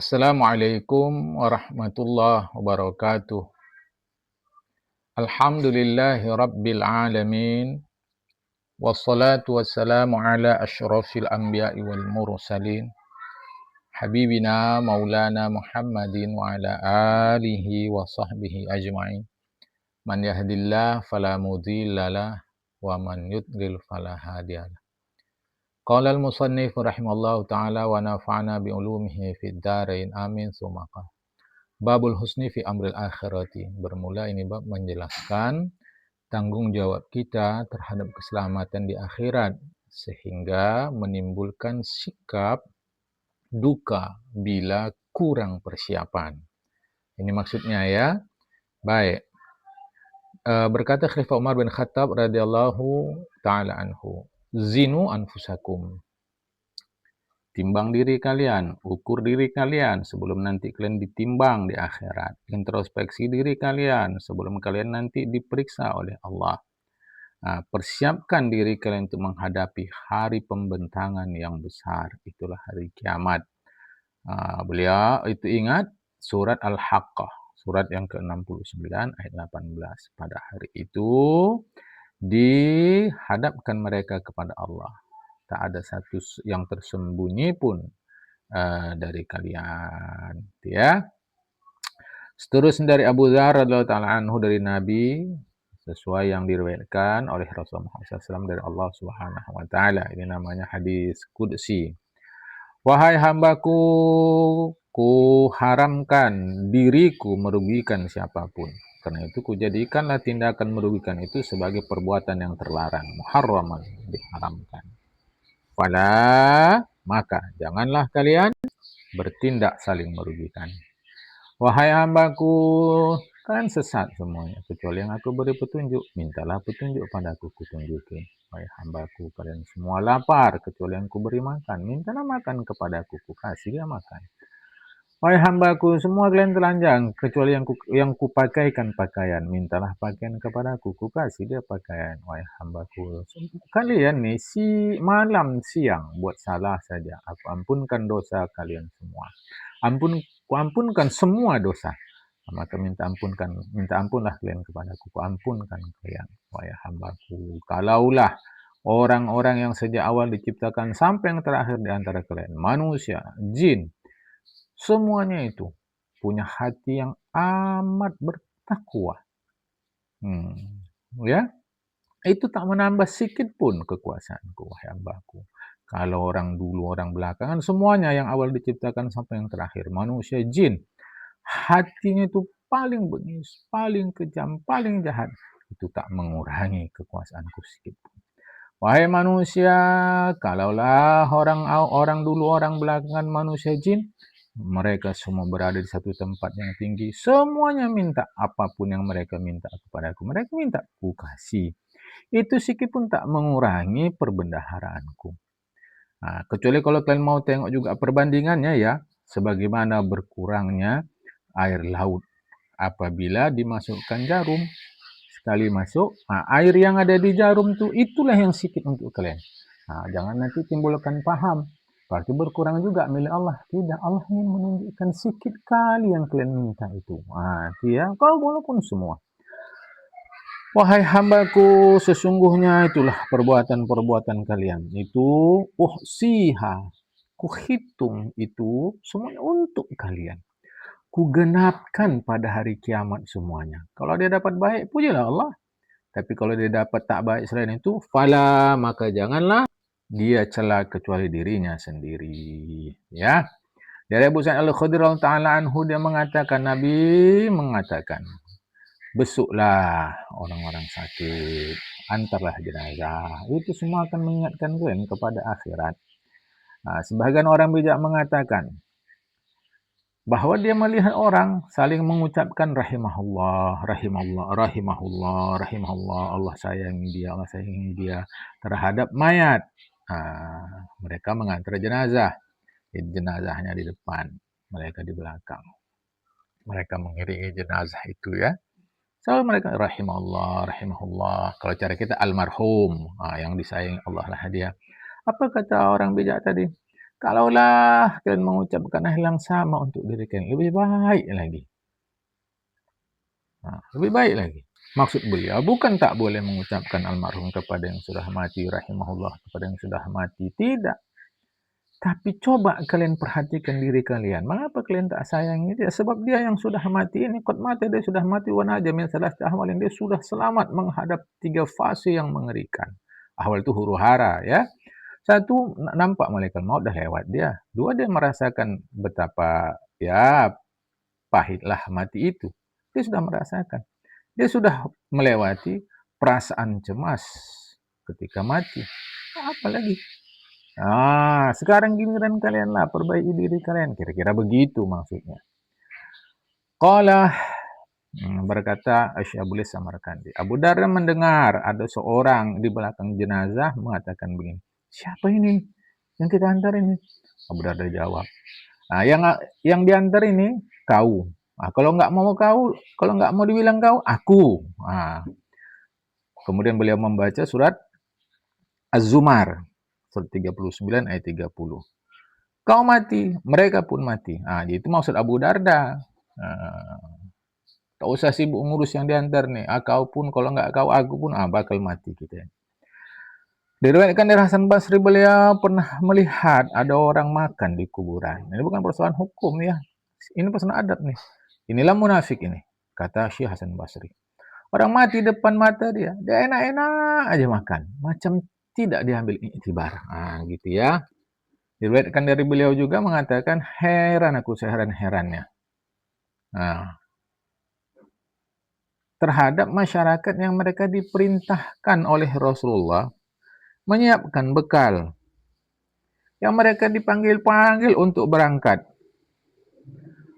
Assalamualaikum warahmatullahi wabarakatuh. Alhamdulillahi rabbil alamin. Wassalatu wassalamu ala asyrafil anbiya'i wal mursalin. Habibina maulana Muhammadin wa ala alihi wa sahbihi ajma'in. Man yahdillah fala mudhillalah wa man yudlil fala hadiyalah. Qala al-musannif rahimallahu ta'ala wa nafa'ana bi ulumihi fid dharain amin summa qala. Babul husni fi amril akhirati. Bermula ini bab menjelaskan tanggung jawab kita terhadap keselamatan di akhirat sehingga menimbulkan sikap duka bila kurang persiapan. Ini maksudnya ya. Baik. Berkata Khalifah Umar bin Khattab radhiyallahu taala anhu, "Zinu anfusakum." Timbang diri kalian, ukur diri kalian sebelum nanti kalian ditimbang di akhirat. Introspeksi diri kalian sebelum kalian nanti diperiksa oleh Allah. Persiapkan diri kalian untuk menghadapi hari pembentangan yang besar. Itulah hari kiamat. Beliau itu ingat surat Al-Haqqah, surat yang ke-69 ayat 18. Pada hari itu dihadapkan mereka kepada Allah. Tak ada satu yang tersembunyi pun dari kalian, ya. Seterusnya dari Abu Dzar radhiyallahu taala anhu dari Nabi sesuai yang diriwayatkan oleh Rasulullah SAW dari Allah Subhanahu wa taala. Ini namanya hadis qudsi. Wahai hambaku, ku haramkan diriku merugikan siapapun. Karena itu kujadikanlah tindakan merugikan itu sebagai perbuatan yang terlarang, muharraman, diharamkan. Fala, maka janganlah kalian bertindak saling merugikan. Wahai hambaku, kan sesat semuanya, kecuali yang aku beri petunjuk. Mintalah petunjuk padaku, kutunjuki. Wahai hambaku, kalian semua lapar, kecuali yang kuberi makan. Mintalah makan kepadaku, kukasih dia makan. Wahai hambaku, semua kalian telanjang, kecuali yang kupakaikan pakaian. Mintalah pakaian kepadaku, kukasih dia pakaian. Wahai hambaku, kalian nih malam siang buat salah saja. Aku ampunkan dosa kalian semua. Kuampunkan semua dosa. Maka minta ampunlah kalian kepadaku. Kuampunkan kalian. Wahai hambaku, kalaulah orang-orang yang sejak awal diciptakan sampai yang terakhir di antara kalian, manusia, jin, semuanya itu punya hati yang amat bertakwa. Ya, itu tak menambah sedikit pun kekuasaanku, wahai hambaku. Kalau orang dulu, orang belakangan, semuanya yang awal diciptakan sampai yang terakhir, manusia, jin, hatinya itu paling bengis, paling kejam, paling jahat. Itu tak mengurangi kekuasaanku sedikit pun. Wahai manusia, kalaulah orang dulu, orang belakangan, manusia, jin, mereka semua berada di satu tempat yang tinggi. Semuanya minta apapun yang mereka minta kepadaku. Mereka minta ku kasih. Itu sedikit pun tak mengurangi perbendaharaanku. Kecuali kalau kalian mau tengok juga perbandingannya ya. Sebagaimana berkurangnya air laut apabila dimasukkan jarum. Sekali masuk, air yang ada di jarum itu, itulah yang sedikit untuk kalian. Jangan nanti timbulkan paham. Berarti berkurang juga milik Allah. Tidak, Allah ingin menunjukkan sedikit kali yang kalian minta itu. Ya, kau walaupun semua. Wahai hambaku, sesungguhnya itulah perbuatan-perbuatan kalian. Itu uhsiha, kuhitung itu semuanya untuk kalian. Kugenapkan pada hari kiamat semuanya. Kalau dia dapat baik, pujilah Allah. Tapi kalau dia dapat tak baik selain itu, fala, maka janganlah dia cela kecuali dirinya sendiri. Ya. Dari Abu Sa'id Al-Khudri ta'ala anhu dia mengatakan, Nabi mengatakan, besuklah orang-orang sakit, antarlah jenazah. Itu semua akan mengingatkan kalian kepada akhirat. Sebagian orang bijak mengatakan bahwa dia melihat orang saling mengucapkan rahimahullah, rahimahullah, rahimahullah, rahimahullah, Allah sayangi dia terhadap mayat. Mereka mengantar jenazah. Jenazahnya di depan, mereka di belakang. Mereka mengiringi jenazah itu ya. Selalu mereka rahimahullah, rahimahullah. Kalau cara kita almarhum, yang disayangi Allah lah dia. Apa kata orang bijak tadi? Kalaulah kalian mengucapkan hal yang sama untuk diri kalian, lebih baik lagi. Lebih baik lagi. Maksud beliau bukan tak boleh mengucapkan almarhum kepada yang sudah mati, rahimahullah, kepada yang sudah mati. Tidak. Tapi coba kalian perhatikan diri kalian. Mengapa kalian tak sayangi dia? Sebab dia yang sudah mati ini, qad mati, dia sudah mati, wa naja min salasati ahwalin. Dia sudah selamat menghadap 3 fase yang mengerikan. Ahwal itu huru-hara ya. Satu, nampak malaikat maut dah lewat dia. Dua, dia merasakan betapa ya pahitlah mati itu. Dia sudah merasakan. Dia sudah melewati perasaan cemas ketika mati. Apa lagi? Sekarang giliran kalian lah, perbaiki diri kalian. Kira-kira begitu maksudnya. Qala berkata Asy'abul Samarkandi. Abu Darda mendengar ada seorang di belakang jenazah mengatakan begini. Siapa ini yang kita antar ini? Abu Darda jawab. Yang diantar ini kau. Kalau nggak mau dibilang kau, aku. Kemudian beliau membaca surat Az-Zumar. Surat 39 ayat 30. Kau mati, mereka pun mati. Itu maksud Abu Darda. Tak usah sibuk ngurus yang diantar nih. Kau pun, kalau nggak kau, aku pun bakal mati kita. Diriwayatkan dari Hasan Basri, beliau pernah melihat ada orang makan di kuburan. Ini bukan persoalan hukum ya. Ini persoalan adab nih. Inilah munafik ini, kata Syekh Hasan Basri. Orang mati depan mata dia enak-enak aja makan. Macam tidak diambil iktibar. Gitu ya. Diriwayatkan dari beliau juga mengatakan, heran aku seheran-herannya. Terhadap masyarakat yang mereka diperintahkan oleh Rasulullah menyiapkan bekal. Yang mereka dipanggil-panggil untuk berangkat.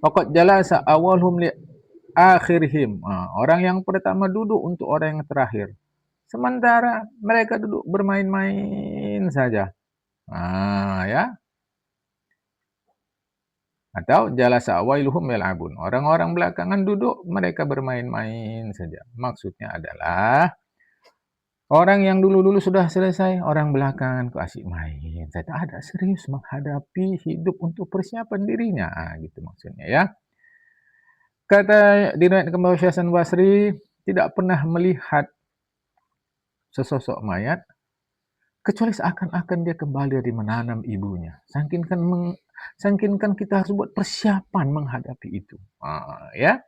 Waqad jalasa awalhum li akhirihim. Orang yang pertama duduk untuk orang yang terakhir. Sementara mereka duduk bermain-main saja. Ya. Atau jalasa awailuhum yal'abun. Orang-orang belakangan duduk, mereka bermain-main saja. Maksudnya adalah orang yang dulu-dulu sudah selesai, orang belakangan kok asik main. Saya tak ada serius menghadapi hidup untuk persiapan dirinya. Gitu maksudnya ya. Kata diriwayatkan bahwa Syekh Hasan Basri tidak pernah melihat sesosok mayat kecuali seakan-akan dia kembali dari menanam ibunya. Sangkinkan kita harus buat persiapan menghadapi itu. Ya.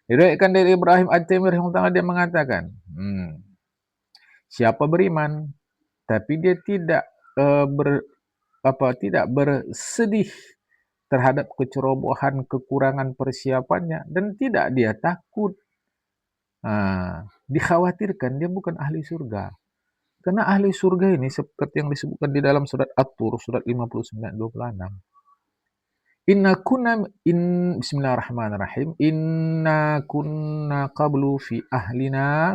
Diriwayatkan dari Ibrahim At-Taimi rahimahullah, dia mengatakan, siapa beriman tapi dia tidak tidak bersedih terhadap kecerobohan kekurangan persiapannya dan tidak dia takut dikhawatirkan, dia bukan ahli surga. Karena ahli surga ini seperti yang disebutkan di dalam surat At-Tur, surat 59-26. Bismillahirrahmanirrahim. Inna kunna qablu fi ahlina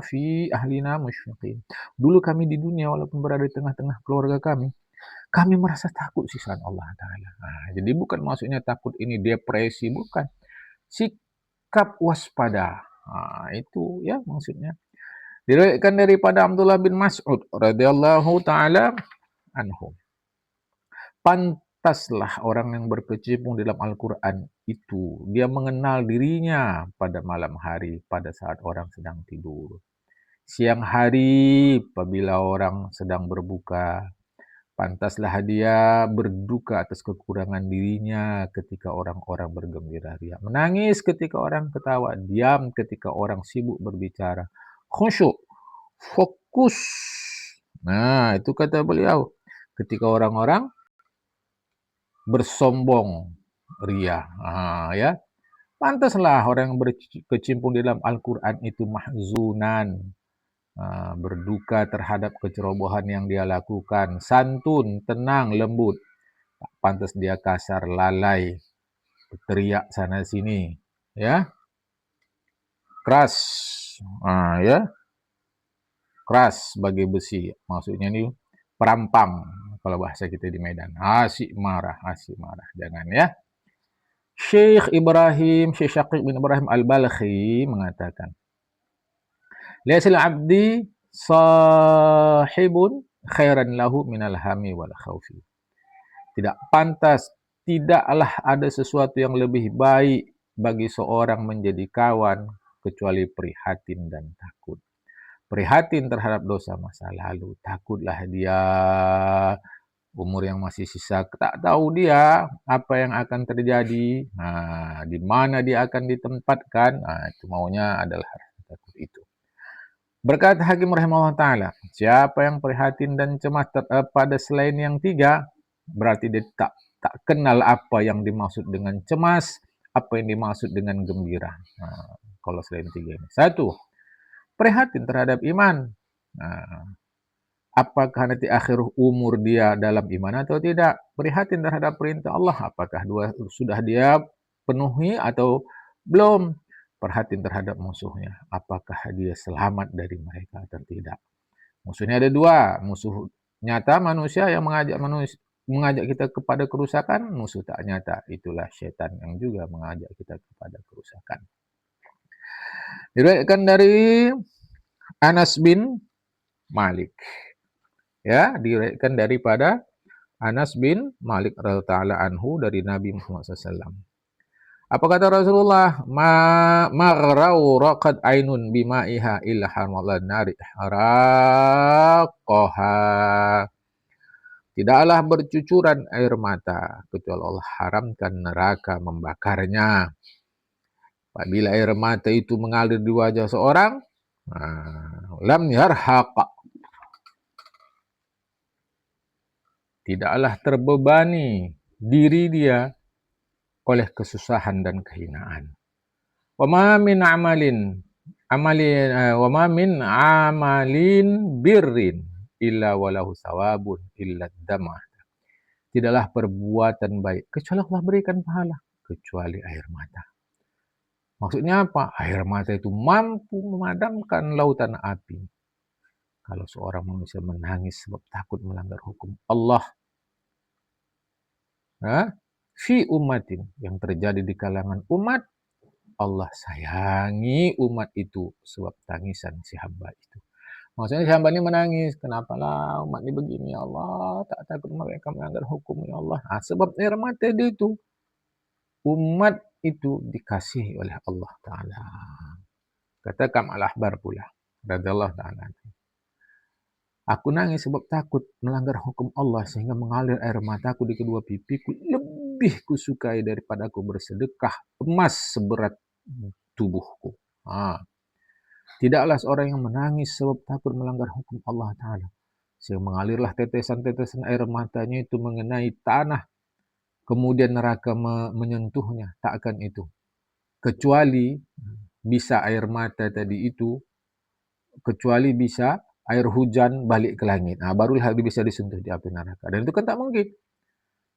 musyfiqin. Dulu kami di dunia walaupun berada di tengah-tengah keluarga kami merasa takut sisaan Allah Ta'ala. Jadi bukan maksudnya takut ini depresi, bukan. Sikap waspada. Itu ya maksudnya. Diriwayatkan daripada Abdullah bin Mas'ud radhiyallahu taala anhu. Pantaslah orang yang berkecimpung dalam Al-Qur'an itu, dia mengenal dirinya pada malam hari pada saat orang sedang tidur. Siang hari apabila orang sedang berbuka. Pantaslah dia berduka atas kekurangan dirinya ketika orang-orang bergembira ria. Menangis ketika orang ketawa, diam ketika orang sibuk berbicara. Khusyuk, fokus. Itu kata beliau. Ketika orang-orang bersombong, ria. Ya. Pantaslah orang yang berkecimpung di dalam Al-Quran itu mahzunan. Berduka terhadap kecerobohan yang dia lakukan. Santun, tenang, lembut. Tak pantas dia kasar, lalai, teriak sana sini. Ya. Keras. Ya. Keras sebagai besi. Maksudnya ini perampang kalau bahasa kita di Medan. Asik marah. Jangan ya. Syekh Syaqiq bin Ibrahim Al-Balkhi mengatakan, Liasil abdi sahibun khairan lahu minal hami wal khawfi. Tidak pantas, tidaklah ada sesuatu yang lebih baik bagi seorang menjadi kawan kecuali prihatin dan takut. Prihatin terhadap dosa masa lalu, takutlah dia umur yang masih sisa, tak tahu dia apa yang akan terjadi, di mana dia akan ditempatkan, itu maunya adalah rasa takut itu. Berkata Hakim rahimahullah ta'ala, siapa yang prihatin dan cemas pada selain yang tiga, berarti dia tak kenal apa yang dimaksud dengan cemas, apa yang dimaksud dengan gembira. Kalau selain tiga ini. Satu, prihatin terhadap iman. Apakah nanti akhir umur dia dalam iman atau tidak? Prihatin terhadap perintah Allah. Apakah sudah dia penuhi atau belum? Perhatiin terhadap musuhnya. Apakah dia selamat dari mereka atau tidak? Musuhnya ada dua. Musuh nyata manusia yang mengajak kita kepada kerusakan. Musuh tak nyata. Itulah syaitan yang juga mengajak kita kepada kerusakan. Diriwayatkan dari Anas bin Malik. Ya, diriwayatkan daripada Anas bin Malik radhiyallahu anhu dari Nabi Muhammad SAW. Apa kata Rasulullah? Maghraqat ainun bima'iha illa harmalan nari haraqaha. Tidaklah bercucuran air mata kecuali Allah haramkan neraka membakarnya. Apabila air mata itu mengalir di wajah seorang, lam yarhaqa. Tidaklah terbebani diri dia oleh kesusahan dan kehinaan. Wa ma min amalin birrin illa walahu sawabun illa damah. Tidaklah perbuatan baik kecuali Allah berikan pahala kecuali air mata. Maksudnya apa? Air mata itu mampu memadamkan lautan api. Kalau seorang manusia menangis sebab takut melanggar hukum Allah, fi ummatin, yang terjadi di kalangan umat, Allah sayangi umat itu sebab tangisan si hamba itu. Maksudnya si hamba ini menangis, kenapalah umat ini begini ya Allah, tak takut mereka melanggar hukum ya Allah. Sebab air mata dia itu, umat itu dikasihi oleh Allah Ta'ala. Kata Kam al-Ahbar pula, radhiyallahu ta'ala. Aku nangis sebab takut melanggar hukum Allah sehingga mengalir air mataku di kedua pipiku. Lebih kusukai daripada aku bersedekah emas seberat tubuhku. Tidaklah seorang yang menangis sebab takut melanggar hukum Allah Ta'ala. Sehingga mengalirlah tetesan-tetesan air matanya itu mengenai tanah. Kemudian neraka menyentuhnya. Tak akan itu. Kecuali bisa air mata tadi itu, kecuali bisa air hujan balik ke langit. Barulah bisa disentuh di api neraka. Dan itu kan tak mungkin.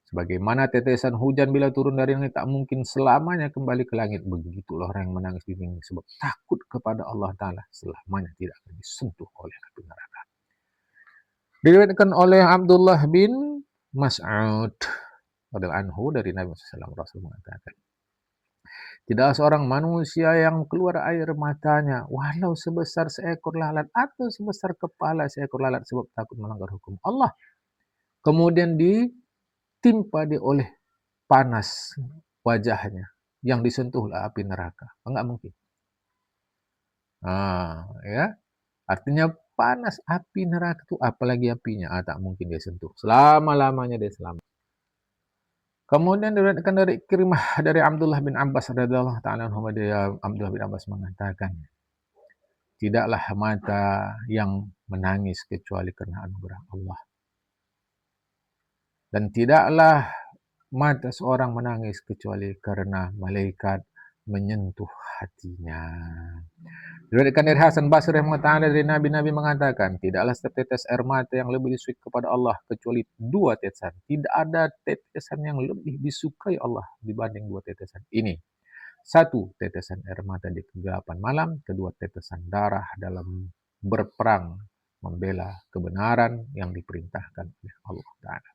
Sebagaimana tetesan hujan bila turun dari langit tak mungkin selamanya kembali ke langit. Begitulah orang yang menangis di dunia sebab takut kepada Allah Ta'ala selamanya tidak akan disentuh oleh api neraka. Diriwayatkan oleh Abdullah bin Mas'ud radhiyallahu anhu dari Nabi SAW. Rasul mengatakan, tidak seorang manusia yang keluar air matanya walau sebesar seekor lalat atau sebesar kepala seekor lalat sebab takut melanggar hukum Allah. Kemudian ditimpa dia oleh panas wajahnya yang disentuhlah api neraka. Enggak mungkin. Ya. Artinya panas api neraka itu apalagi apinya, tak mungkin dia sentuh. Selama-lamanya dia selamat. Kemudian diriwayatkan dari Ikrimah dari Abdullah bin Abbas radhiyallahu ta'ala anhu, Abdullah bin Abbas mengatakan, tidaklah mata yang menangis kecuali karena anugerah Allah. Dan tidaklah mata seorang menangis kecuali karena malaikat menyentuh hatinya. Diriwayatkan dari Hasan Basri rahimahullah dari Nabi mengatakan, tidaklah setetes air mata yang lebih disukai kepada Allah kecuali dua tetesan. Tidak ada tetesan yang lebih disukai Allah dibanding dua tetesan ini. Satu, tetesan air mata di kegelapan malam. Kedua, tetesan darah dalam berperang membela kebenaran yang diperintahkan oleh Allah Ta'ala.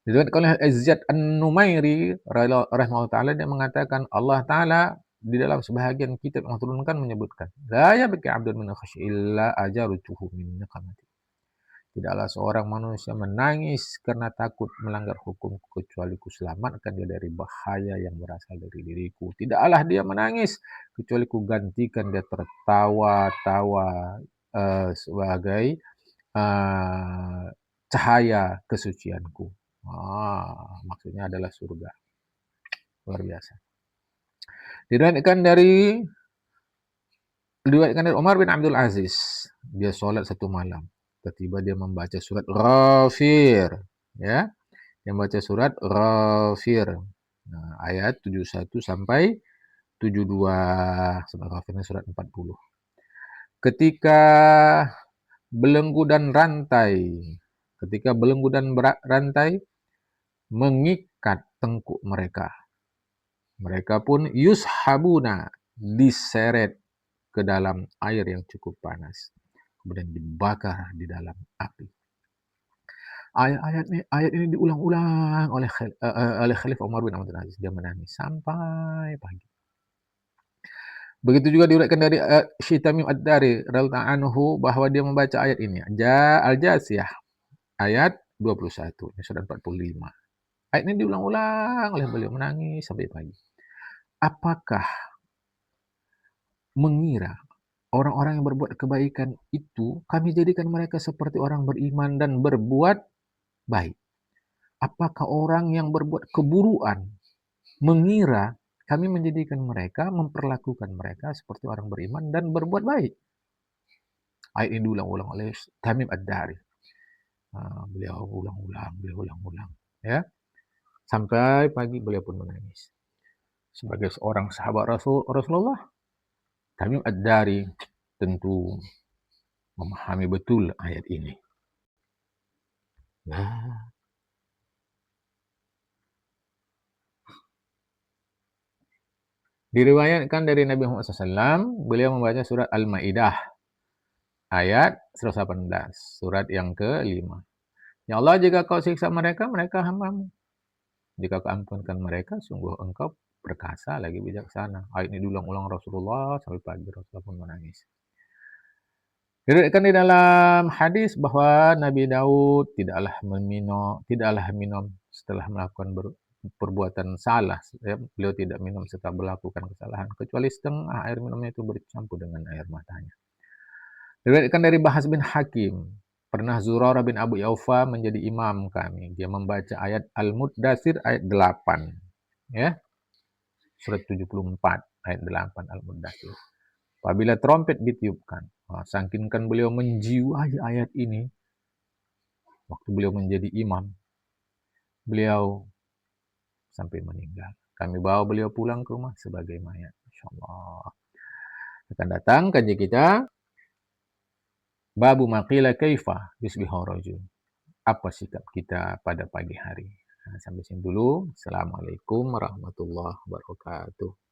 Diriwayatkan oleh Azzad An-Numairi rahimahullah ta'ala, dia mengatakan Allah Ta'ala di dalam sebahagian kitab yang turunkan menyebutkan, la yabki 'abdun min khasyi illa ajarutuhu min niqamati. Tidaklah seorang manusia menangis karena takut melanggar hukum kecuali kuselamatkan dia dari bahaya yang berasal dari diriku. Tidaklah dia menangis kecuali kugantikan dia tertawa-tawa sebagai eh, cahaya kesucianku. Maksudnya adalah surga. Luar biasa. Diriwayatkan dari Umar bin Abdul Aziz, dia sholat satu malam. Tiba-tiba dia membaca surat Ghafir, ya. Dia membaca surat Ghafir. Nah, ayat 71 sampai 72. Surat Ghafir ini surat 40. Ketika belenggu dan rantai, mengikat tengkuk mereka. Mereka pun yushabuna, diseret ke dalam air yang cukup panas, kemudian dibakar di dalam api. Ayat ini diulang-ulang oleh Khalifah Umar bin Abdul Aziz. Dia menangis sampai pagi. Begitu juga diriwayatkan dari Syekh Tamim Ad-Dari radhiyallahu anhu bahwa dia membaca ayat ini, Al-Jasiyah ayat 21, ini surat 45. Ayat ini diulang-ulang oleh beliau, menangis sampai pagi. Apakah mengira orang-orang yang berbuat kebaikan itu kami jadikan mereka seperti orang beriman dan berbuat baik? Apakah orang yang berbuat keburukan mengira kami menjadikan mereka, memperlakukan mereka seperti orang beriman dan berbuat baik? Ayat ini diulang-ulang oleh Tamim Ad-Dari. Beliau ulang-ulang, ya, sampai pagi beliau pun menangis. Sebagai seorang sahabat Rasulullah, Tamim Ad-Dari tentu memahami betul ayat ini. Nah, diriwayatkan dari Nabi Muhammad SAW, beliau membaca surat Al-Maidah ayat 118, surat yang ke-5. Ya Allah, jika kau siksa mereka, mereka hamba-Mu. Jika kau ampunkan mereka, sungguh engkau perkasa lagi bijaksana. Ayat ini diulang-ulang Rasulullah sampai pagi, Rasulullah pun menangis. Diriwayatkan di dalam hadis bahwa Nabi Daud tidaklah minum setelah melakukan perbuatan salah. Beliau tidak minum setelah melakukan kesalahan, kecuali setengah air minumnya itu bercampur dengan air matanya. Diriwayatkan dari Bahas bin Hakim, pernah Zurarah bin Abu Yaufa menjadi imam kami. Dia membaca ayat Al-Muddatsir ayat 8. Ya. Surat 74 ayat 8 Al-Muddatsir. Apabila trompet ditiupkan, saking kan beliau menjiwai ayat ini, waktu beliau menjadi imam, beliau sampai meninggal. Kami bawa beliau pulang ke rumah sebagai mayat. InsyaAllah. Akan datang kajian kita, Babu Maqila Kaifa Yusbihu Rajul. Apa sikap kita pada pagi hari? Sampai sini dulu. Assalamualaikum warahmatullahi wabarakatuh.